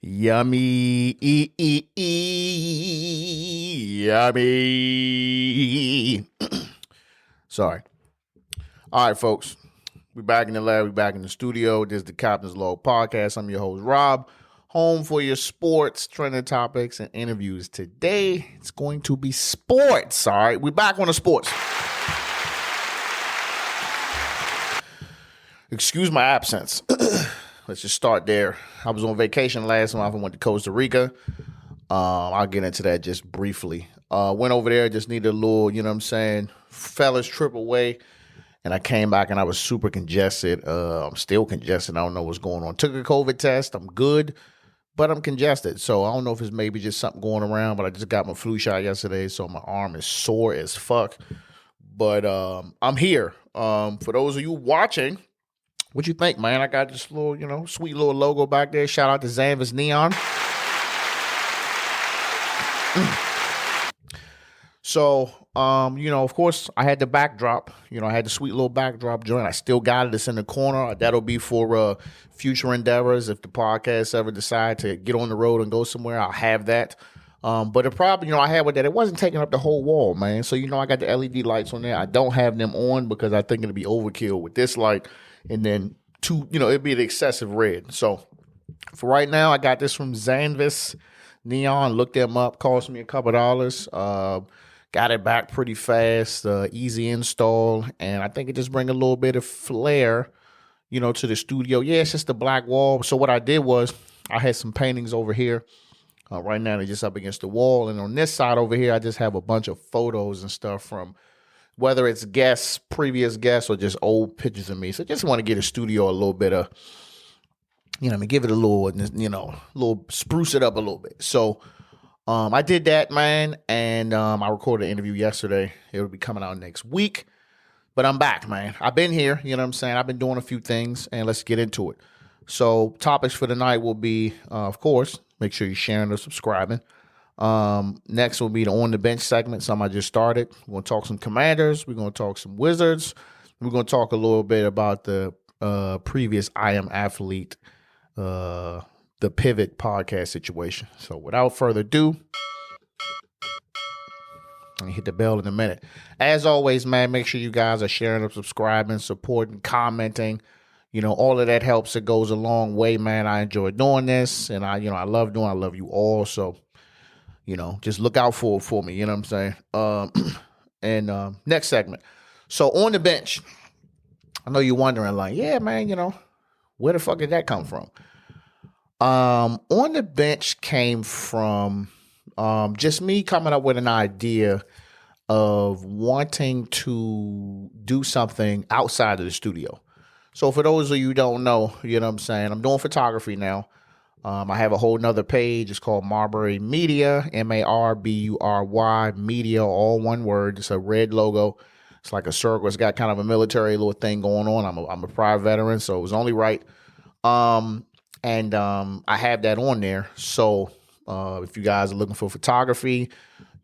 Yummy, yummy. Sorry. All right, folks. We're back in the lab. We're back in the studio. This is the Captain's Log Podcast. I'm your host, Rob. Home for your sports, trending topics, and interviews. Today, it's going to be sports. All right, we're back on the sports. Excuse my absence. Let's just start there. I was on vacation last month. I went to Costa Rica. I'll get into that just briefly. Went over there, just needed a little, fellas trip away. And I came back and I was super congested. I'm still congested. I don't know what's going on. Took a COVID test. I'm good, but I'm congested. So I don't know if it's maybe just something going around, but I just got my flu shot yesterday, so my arm is sore as fuck. But I'm here. For those of you watching, what you think, man? I got this little, sweet little logo back there. Shout out to Zanvis Neon. So, of course, I had the backdrop. I had the sweet little backdrop joint. I still got it. It's in the corner. That'll be for future endeavors. If the podcast ever decide to get on the road and go somewhere, I'll have that. But the problem, I had with that, it wasn't taking up the whole wall, man. So, I got the LED lights on there. I don't have them on because I think it'll be overkill with this light. And then, it'd be the excessive red. So, for right now, I got this from Zanvis Neon. Look them up. Cost me a couple dollars. Got it back pretty fast. Easy install. And I think it just bring a little bit of flair, to the studio. Yeah, it's just a black wall. So, what I did was I had some paintings over here. Right now, they're just up against the wall. And on this side over here, I just have a bunch of photos and stuff from whether it's guests, previous guests, or just old pictures of me. So just want to get a studio a little bit of, give it a little spruce it up a little bit. So I did that, man, and I recorded an interview yesterday. It will be coming out next week. But I'm back, man. I've been here, I've been doing a few things, and let's get into it. So topics for tonight will be, of course, make sure you're sharing or subscribing. Next will be the On the Bench segment, something I just started. We're going to talk some Commanders. We're going to talk some Wizards. We're going to talk a little bit about the previous I Am Athlete, the Pivot podcast situation. So without further ado, I'm going to hit the bell in a minute. As always, man, make sure you guys are sharing and subscribing, supporting, commenting. All of that helps. It goes a long way, man. I enjoy doing this, and I love doing. I love you all. So, just look out for me. You know what I'm saying? And next segment. So on the bench, I know you're wondering, like, yeah, man, where the fuck did that come from? On the bench came from just me coming up with an idea of wanting to do something outside of the studio. So for those of you who don't know, I'm doing photography now. I have a whole nother page. It's called Marbury Media, Marbury Media, all one word. It's a red logo. It's like a circle. It's got kind of a military little thing going on. I'm a prior veteran, so it was only right. And I have that on there. So if you guys are looking for photography,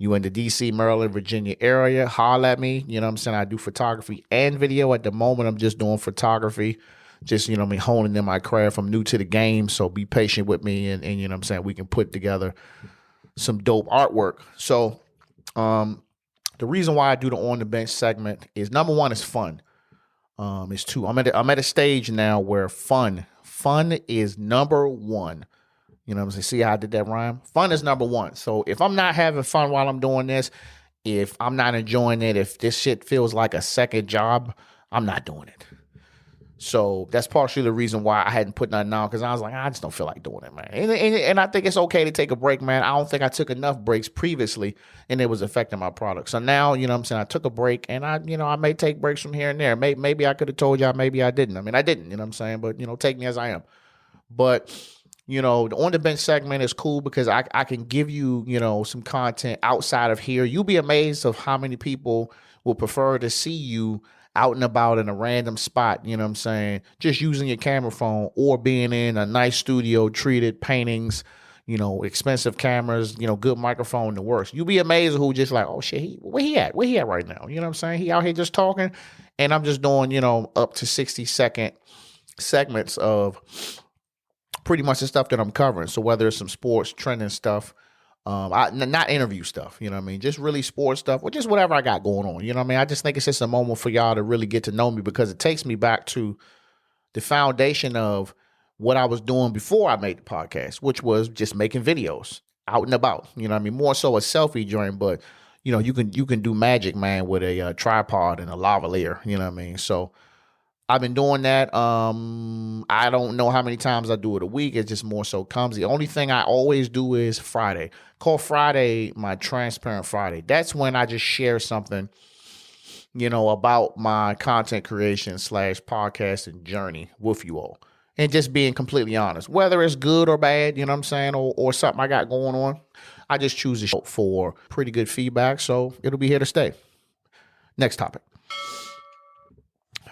you in the D.C., Maryland, Virginia area, holler at me. I do photography and video. At the moment, I'm just doing photography. Just, honing in my craft. I'm new to the game, so be patient with me. And we can put together some dope artwork. So the reason why I do the On the Bench segment is, number one, is fun. It's two, I'm at a stage now where fun is number one. See how I did that rhyme? Fun is number one. So if I'm not having fun while I'm doing this, if I'm not enjoying it, if this shit feels like a second job, I'm not doing it. So that's partially the reason why I hadn't put nothing on, because I was like, I just don't feel like doing it, man. And I think it's okay to take a break, man. I don't think I took enough breaks previously, and it was affecting my product. So now, I took a break, and I may take breaks from here and there. Maybe I could have told y'all, maybe I didn't. I didn't, but, take me as I am. But, the On the Bench segment is cool because I can give you, some content outside of here. You'll be amazed of how many people will prefer to see you out and about in a random spot, just using your camera phone or being in a nice studio, treated paintings, expensive cameras, good microphone, the works. You'll be amazed who just like, oh shit, where he at right now? He out here just talking, and I'm just doing, up to 60-second segments of pretty much the stuff that I'm covering. So whether it's some sports, trending stuff, not interview stuff, you know what I mean? Just really sports stuff or just whatever I got going on. You know what I mean? I just think it's just a moment for y'all to really get to know me because it takes me back to the foundation of what I was doing before I made the podcast, which was just making videos out and about. You know what I mean? More so a selfie joint, but you know, you can do magic, man, with a tripod and a lavalier. You know what I mean? So I've been doing that. I don't know how many times I do it a week. It just more so comes. The only thing I always do is Friday. Call Friday my Transparent Friday. That's when I just share something, you know, about my content creation / podcasting journey with you all. And just being completely honest, whether it's good or bad, you know what I'm saying, or something I got going on, I just choose to show for pretty good feedback. So it'll be here to stay. Next topic.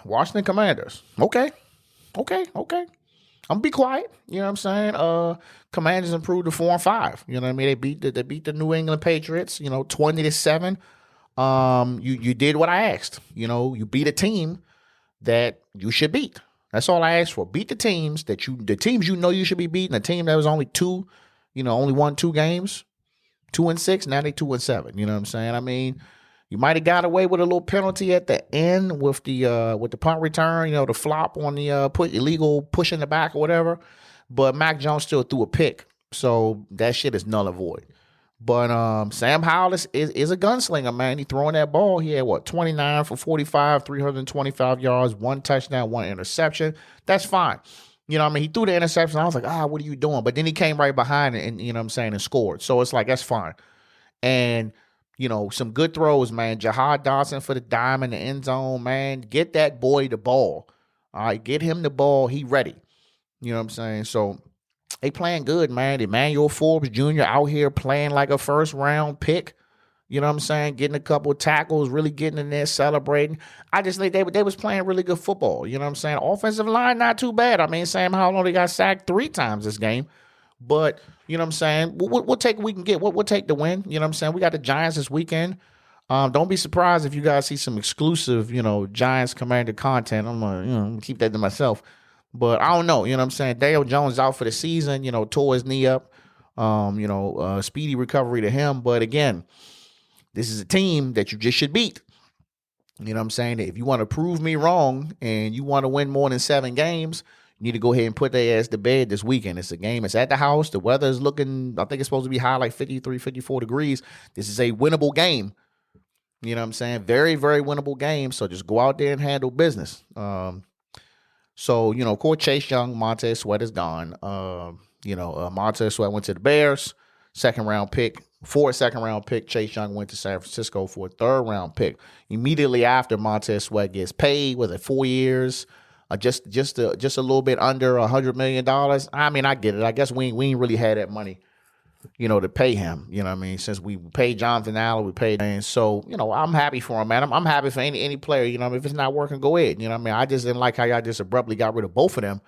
Washington Commanders. Okay. I'm gonna be quiet. You know what I'm saying? Commanders improved to 4-5. You know what I mean? They beat the New England Patriots, you know, 20-7. You did what I asked. You know, you beat a team that you should beat. That's all I asked for. Beat the teams the teams you know you should be beating. A team that was only only won 2 games, 2-6. Now they 2-7. You know what I'm saying? I mean, you might have got away with a little penalty at the end with the punt return, you know, the flop on the illegal push in the back or whatever. But Mac Jones still threw a pick, so that shit is null and void. But Sam Howell is a gunslinger, man. He throwing that ball. He had 29 for 45, 325 yards, 1 touchdown, 1 interception. That's fine. You know what I mean? He threw the interception. I was like, what are you doing? But then he came right behind it and, you know what I'm saying, and scored. So it's like, that's fine. And, you know, some good throws, man. Jahad Dawson for the dime in the end zone, man. Get that boy the ball. All right, get him the ball. He ready. You know what I'm saying? So they playing good, man. Emmanuel Forbes Jr. out here playing like a first-round pick. You know what I'm saying? Getting a couple of tackles, really getting in there, celebrating. I just think they was playing really good football. You know what I'm saying? Offensive line, not too bad. I mean, Sam Howell only got sacked 3 times this game. But, you know what I'm saying? We'll take what we can get. We'll take the win. You know what I'm saying? We got the Giants this weekend. Don't be surprised if you guys see some exclusive, you know, Giants Commander content. I'm going to keep that to myself. But I don't know, you know what I'm saying? Dale Jones out for the season, you know, tore his knee up. Speedy recovery to him. But again, this is a team that you just should beat. You know what I'm saying? If you want to prove me wrong and you want to win more than 7 games, you need to go ahead and put their ass to bed this weekend. It's a game. It's at the house. The weather is looking, I think it's supposed to be high, like 53, 54 degrees. This is a winnable game. You know what I'm saying? Very, very winnable game. So just go out there and handle business. So, you know, of course, Chase Young, Montez Sweat is gone. Montez Sweat went to the Bears, 2nd-round pick. For a 2nd-round pick, Chase Young went to San Francisco for a 3rd-round pick. Immediately after Montez Sweat gets paid, was it 4 years? Just a little bit under $100 million. I mean, I get it. I guess we ain't really had that money, you know, to pay him. You know what I mean? Since we paid Jonathan Allen, we paid, and so, you know, I'm happy for him, man. I'm happy for any player. You know, if it's not working, go ahead. You know what I mean? I just didn't like how y'all just abruptly got rid of both of them.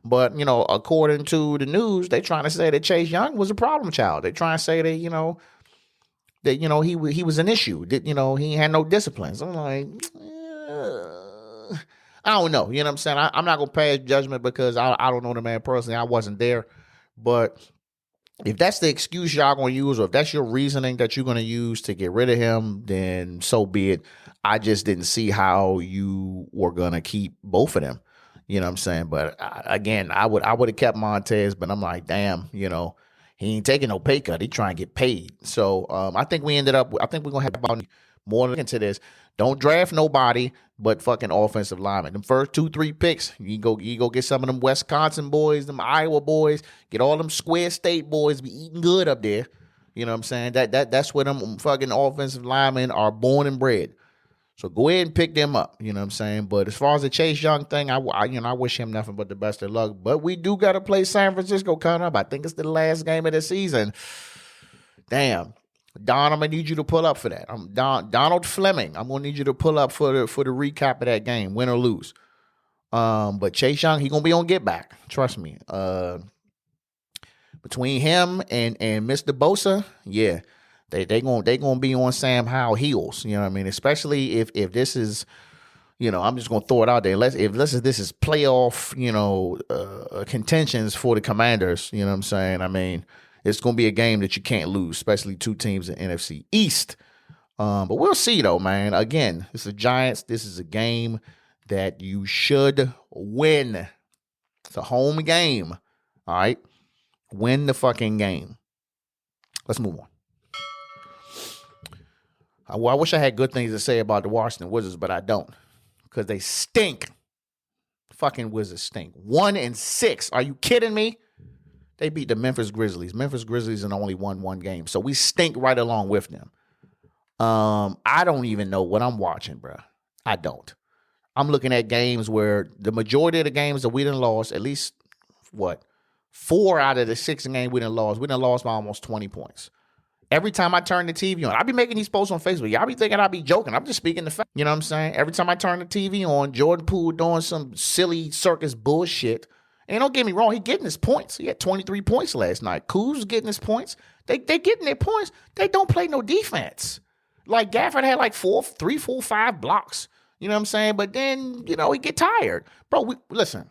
But, you know, according to the news, they trying to say that Chase Young was a problem child. They trying to say that, he was an issue. That, you know, he had no discipline. So I'm like, I don't know. You know what I'm saying? I'm not going to pass judgment because I don't know the man personally. I wasn't there. But if that's the excuse y'all going to use, or if that's your reasoning that you're going to use to get rid of him, then so be it. I just didn't see how you were going to keep both of them. You know what I'm saying? But again, I would have kept Montez, but I'm like, damn, you know, he ain't taking no pay cut. He trying to get paid. So I think we're going to have about more into this. Don't draft nobody but fucking offensive linemen. Them first 2-3 picks, you go get some of them Wisconsin boys, them Iowa boys, get all them Square State boys be eating good up there. You know what I'm saying? That's where them fucking offensive linemen are born and bred. So go ahead and pick them up. You know what I'm saying? But as far as the Chase Young thing, I wish him nothing but the best of luck. But we do got to play San Francisco coming up. I think it's the last game of the season. Damn. Don, I'm going to need you to pull up for that. Donald Fleming, I'm going to need you to pull up for the recap of that game, win or lose. But Chase Young, he going to be on get back. Trust me. Between him and Mr. Bosa, yeah. They gonna be on Sam Howell heels, you know what I mean? Especially if this is, I'm just gonna throw it out there. Let's say this is playoff, contentions for the Commanders. You know what I'm saying? I mean, it's gonna be a game that you can't lose, especially two teams in NFC East. But we'll see though, man. Again, it's the Giants. This is a game that you should win. It's a home game. All right, win the fucking game. Let's move on. I wish I had good things to say about the Washington Wizards, but I don't. Because they stink. Fucking Wizards stink. 1-6. Are you kidding me? They beat the Memphis Grizzlies. Memphis Grizzlies and only won one game. So we stink right along with them. I don't even know what I'm watching, bro. I don't. I'm looking at games where the majority of the games that we done lost, at least, 4 out of the 6 games we done lost by almost 20 points. Every time I turn the TV on, I be making these posts on Facebook. Y'all be thinking I be joking. I'm just speaking the fact. You know what I'm saying? Every time I turn the TV on, Jordan Poole doing some silly circus bullshit. And don't get me wrong, he getting his points. He had 23 points last night. Kuz was getting his points. They getting their points. They don't play no defense. Like Gafford had like 3, 4, 5 blocks. You know what I'm saying? But then, he get tired. Bro, listen,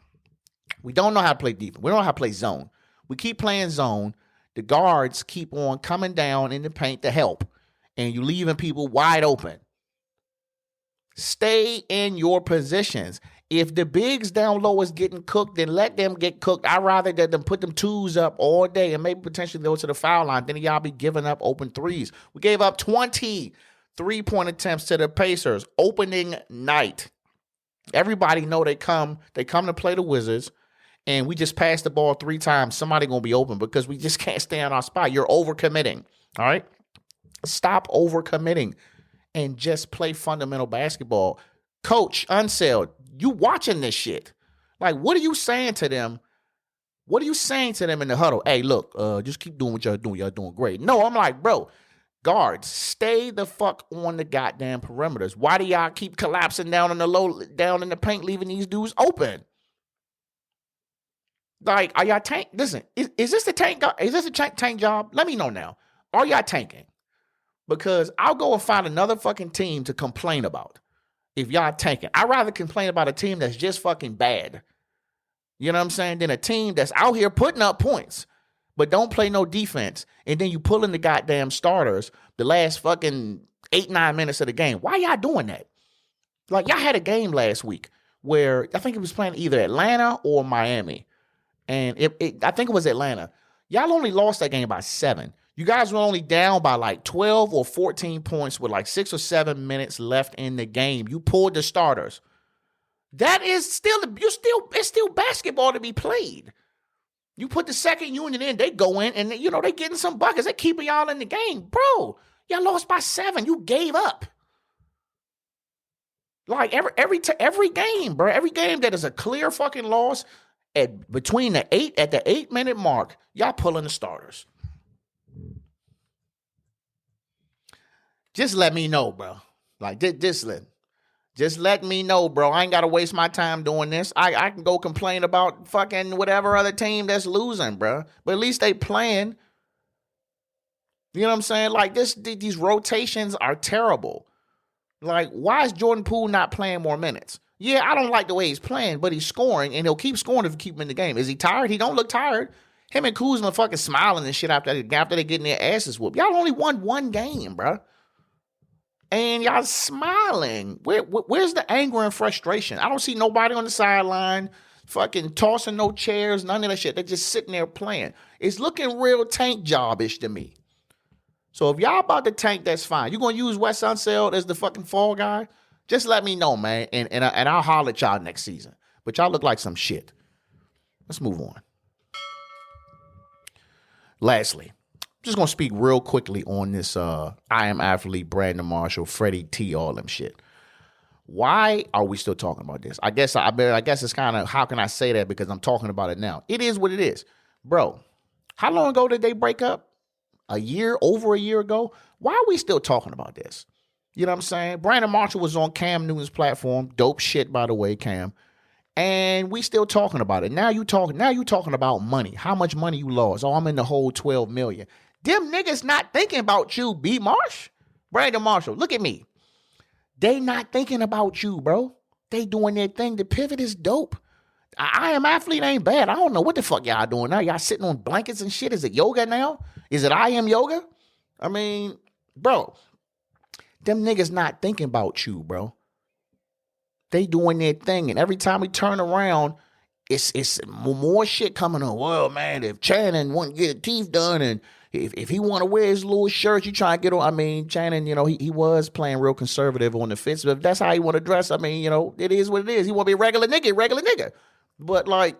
we don't know how to play defense. We don't know how to play zone. We keep playing zone. The guards keep on coming down in the paint to help, and you leaving people wide open. Stay in your positions. If the bigs down low is getting cooked, then let them get cooked. I'd rather that them put them twos up all day and maybe potentially go to the foul line. Then y'all be giving up open threes. We gave up 20 3-point attempts to the Pacers opening night. Everybody know they come to play the Wizards. And we just passed the ball 3 times, somebody going to be open because we just can't stay on our spot. You're overcommitting, all right? Stop overcommitting and just play fundamental basketball. Coach Unseld, you watching this shit. Like, what are you saying to them? What are you saying to them in the huddle? Hey, look, just keep doing what y'all doing. Y'all doing great. No, I'm like, bro, guards, stay the fuck on the goddamn perimeters. Why do y'all keep collapsing down in the paint, leaving these dudes open? Like, are y'all tank? Listen, is this the tank? Is this a tank job? Let me know now. Are y'all tanking? Because I'll go and find another fucking team to complain about if y'all tanking. I'd rather complain about a team that's just fucking bad. You know what I'm saying? Than a team that's out here putting up points, but don't play no defense. And then you pull in the goddamn starters the last fucking 8-9 minutes of the game. Why y'all doing that? Like, y'all had a game last week where I think it was playing either Atlanta or Miami. And I think it was Atlanta. Y'all only lost that game by 7. You guys were only down by like 12 or 14 points with like 6 or 7 minutes left in the game. You pulled the starters. That is it's still basketball to be played. You put the second unit in, they go in and they getting some buckets. They keeping y'all in the game. Bro, y'all lost by 7. You gave up. Like every game, bro. Every game that is a clear fucking loss. Between the 8-minute mark, y'all pulling the starters. Just let me know, bro. Like, just let me know, bro. I ain't got to waste my time doing this. I can go complain about fucking whatever other team that's losing, bro. But at least they playing. You know what I'm saying? Like, these rotations are terrible. Like, why is Jordan Poole not playing more minutes? Yeah, I don't like the way he's playing, but he's scoring, and he'll keep scoring if you keep him in the game. Is he tired? He don't look tired. Him and Kuzma fucking smiling and shit after they getting their asses whooped. Y'all only won one game, bro. And y'all smiling. Where's the anger and frustration? I don't see nobody on the sideline fucking tossing no chairs, none of that shit. They're just sitting there playing. It's looking real tank job-ish to me. So if y'all about to tank, that's fine. You going to use Wes Unseld as the fucking fall guy? Just let me know, man, and I'll holler at y'all next season. But y'all look like some shit. Let's move on. Lastly, I'm just going to speak real quickly on this I Am Athlete, Brandon Marshall, Freddie T, all them shit. Why are we still talking about this? I guess it's kind of, how can I say that? Because I'm talking about it now. It is what it is. Bro, how long ago did they break up? Over a year ago? Why are we still talking about this? You know what I'm saying? Brandon Marshall was on Cam Newton's platform. Dope shit, by the way, Cam. And we still talking about it. Now you talking about money. How much money you lost? Oh, I'm in the whole $12 million. Them niggas not thinking about you, B. Marsh. Brandon Marshall, look at me. They not thinking about you, bro. They doing their thing. The pivot is dope. I am athlete ain't bad. I don't know what the fuck y'all doing now. Y'all sitting on blankets and shit. Is it yoga now? Is it I am yoga? I mean, bro, them niggas not thinking about you, bro. They doing their thing. And every time we turn around, it's more shit coming on. Well, man, if Channing want to get his teeth done and if he want to wear his little shirt, you try to get on. I mean, Channing, he was playing real conservative on the fits. But if that's how he want to dress, I mean, it is what it is. He want to be a regular nigga. But like,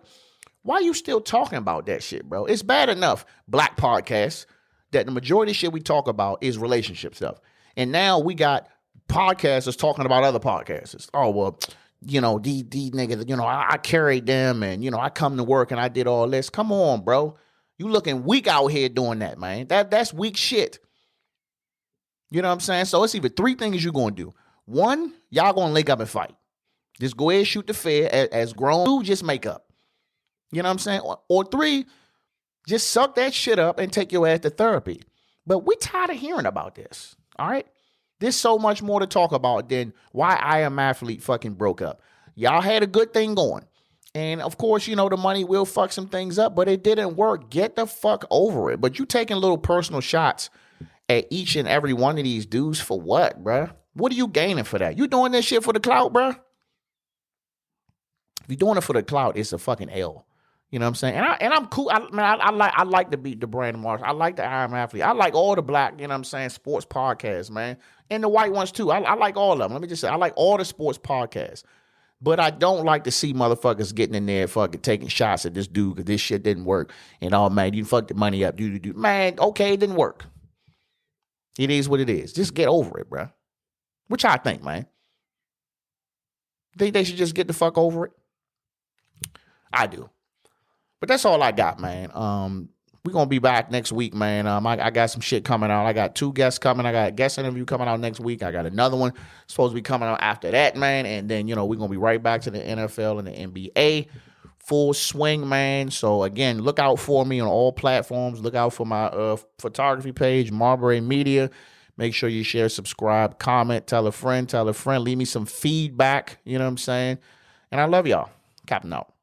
why you still talking about that shit, bro? It's bad enough, black podcasts, that the majority of shit we talk about is relationship stuff. And now we got podcasters talking about other podcasters. Oh, well, these niggas, I carried them and, I come to work and I did all this. Come on, bro. You looking weak out here doing that, man. That's weak shit. You know what I'm saying? So it's either three things you're going to do. One, y'all going to link up and fight. Just go ahead, shoot the fair as grown. Two, just make up. You know what I'm saying? Or three, just suck that shit up and take your ass to therapy. But we tired of hearing about this. All right? There's so much more to talk about than why I Am Athlete fucking broke up. Y'all had a good thing going. And of course, the money will fuck some things up, but it didn't work. Get the fuck over it. But you taking little personal shots at each and every one of these dudes for what, bruh? What are you gaining for that? You doing this shit for the clout, bruh? If you're doing it for the clout, it's a fucking L. You know what I'm saying? And I'm cool. I like to beat the Brandon Marsh. I like the I Am Athlete. I like all the black, sports podcasts, man. And the white ones too. I like all of them. Let me just say, I like all the sports podcasts. But I don't like to see motherfuckers getting in there fucking taking shots at this dude because this shit didn't work. And oh man, you fucked the money up. Man, okay, it didn't work. It is what it is. Just get over it, bro. Which I think, man. Think they should just get the fuck over it? I do. But that's all I got, man. We're going to be back next week, man. I got some shit coming out. I got 2 guests coming. I got a guest interview coming out next week. I got another one supposed to be coming out after that, man. And then, we're going to be right back to the NFL and the NBA. Full swing, man. So, again, look out for me on all platforms. Look out for my photography page, Marbury Media. Make sure you share, subscribe, comment, tell a friend. Leave me some feedback. You know what I'm saying? And I love y'all. Captain out.